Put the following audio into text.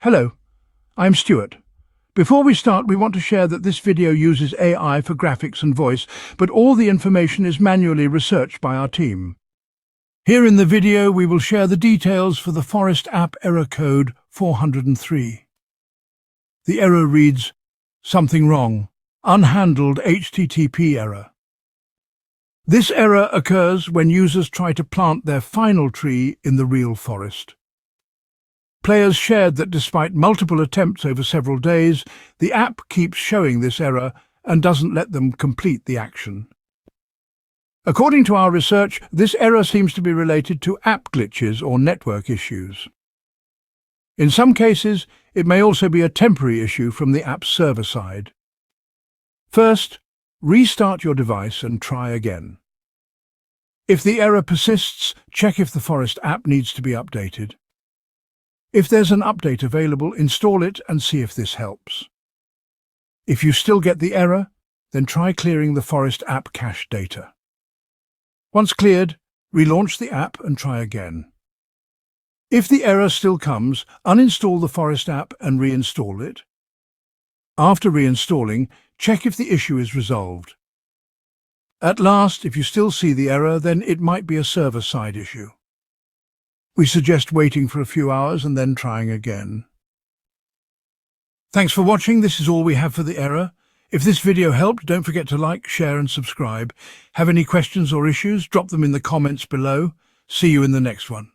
Hello, I'm Stuart. Before we start, we want to share that this video uses AI for graphics and voice, but all the information is manually researched by our team. Here in the video, we will share the details for the Forest app error code 403. The error reads, "Something wrong. Unhandled HTTP error." This error occurs when users try to plant their final tree in the real forest. Players shared that despite multiple attempts over several days, the app keeps showing this error and doesn't let them complete the action. According to our research, this error seems to be related to app glitches or network issues. In some cases, it may also be a temporary issue from the app's server side. First, restart your device and try again. If the error persists, check if the Forest app needs to be updated. If there's an update available, install it and see if this helps. If you still get the error, then try clearing the Forest app cache data. Once cleared, relaunch the app and try again. If the error still comes, uninstall the Forest app and reinstall it. After reinstalling, check if the issue is resolved. At last, if you still see the error, then it might be a server-side issue. We suggest waiting for a few hours and then trying again. Thanks for watching. This is all we have for the error. If this video helped, don't forget to like, share and subscribe. Have any questions or issues? Drop them in the comments below. See you in the next one.